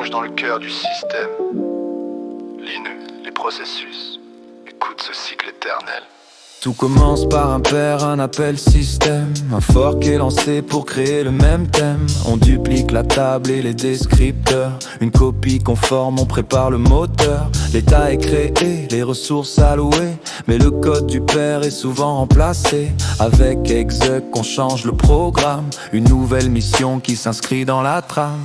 plonge dans le cœur du système. Les processus. Écoute ce cycle éternel. Tout commence par un père, un appel système. Un fork est lancé pour créer le même thème. On duplique la table et les descripteurs. Une copie conforme, on prépare le moteur. L'état est créé, les ressources allouées. Mais le code du père est souvent remplacé. Avec exec, on change le programme. Une nouvelle mission qui s'inscrit dans la trame.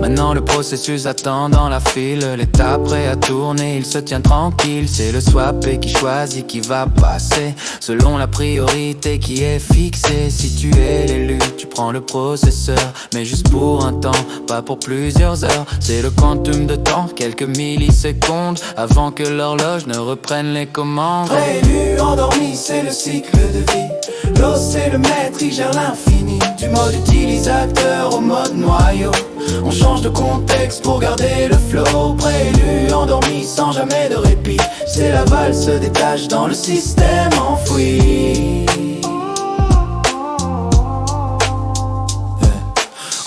Maintenant le processus attend dans la file. L'état prêt à tourner, il se tient tranquille. C'est le swappé qui choisit qui va passer selon la priorité qui est fixée. Si tu es l'élu, tu prends le processeur, mais juste pour un temps, pas pour plusieurs heures. C'est le quantum de temps, quelques millisecondes, avant que l'horloge ne reprenne les commandes. Prélu, endormi, c'est le cycle de vie. L'os c'est le maître, il gère l'infini. Du mode utilisateur au mode noyau. On change de contexte pour garder le flow. Prélu, endormi, sans jamais de répit. C'est la valse des tâches dans le système enfoui.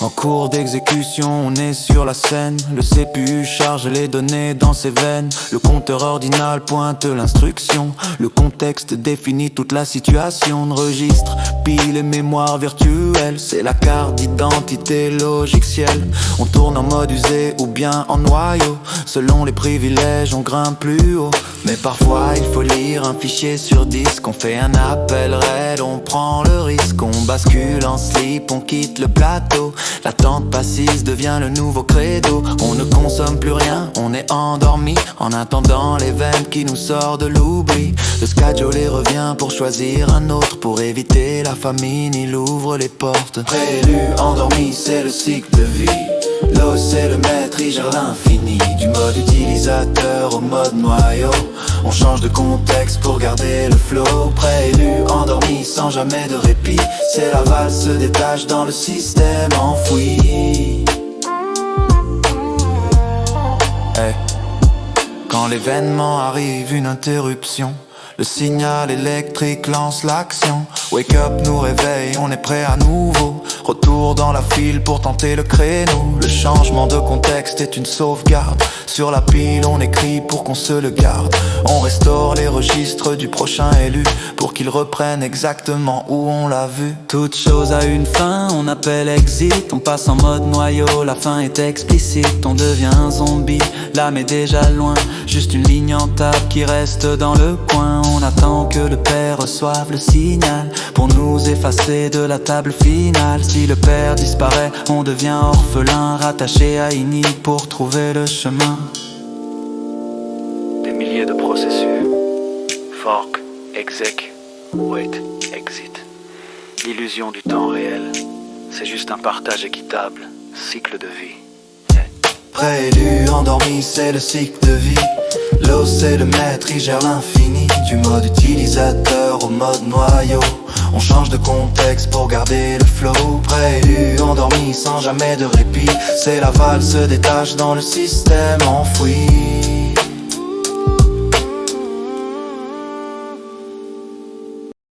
En cours d'exécution, on est sur la scène. Le CPU charge les données dans ses veines. Le compteur ordinal pointe l'instruction. Le contexte définit toute la situation. De registre, pile et mémoire virtuelle. C'est la carte d'identité logicielle. On tourne en mode usé ou bien en noyau. Selon les privilèges, on grimpe plus haut. Mais parfois il faut lire un fichier sur disque. On fait un appel raid, on prend le risque. On bascule en slip, on quitte le plateau. L'attente passive devient le nouveau credo. On ne consomme plus rien, on est endormi en attendant l'événement qui nous sort de l'oubli. Le schedule revient pour choisir un autre. Pour éviter la famine, il ouvre les portes. Prélu, endormi, c'est le cycle de vie. L'os c'est le maître, il gère l'infini. Du mode utilisateur au mode noyau. On change de contexte pour garder le flow. Prélu, endormi, sans jamais de répit. C'est la valse des tâches dans le système enfoui. Hey. Quand l'événement arrive, une interruption. Le signal électrique lance l'action. Wake up nous réveille, on est prêt à nouveau. Retour dans la file pour tenter le créneau. Le changement de contexte est une sauvegarde. Sur la pile on écrit pour qu'on se le garde. On restaure les registres du prochain élu pour qu'il reprenne exactement où on l'a vu. Toute chose a une fin, on appelle exit. On passe en mode noyau, la fin est explicite. On devient un zombie, l'âme est déjà loin. Juste une ligne en table qui reste dans le coin. On attend que le père reçoive le signal pour nous effacer de la table finale. Si le père disparaît, on devient orphelin, rattaché à Ini pour trouver le chemin. Des milliers de processus. Fork, exec, wait, exit. L'illusion du temps réel, c'est juste un partage équitable, cycle de vie. Prélu, endormi, c'est le cycle de vie. L'os c'est le maître, il gère l'infini. Du mode utilisateur au mode noyau. On change de contexte pour garder le flow. Prélu, endormi, sans jamais de répit. C'est la valse des tâches dans le système enfoui.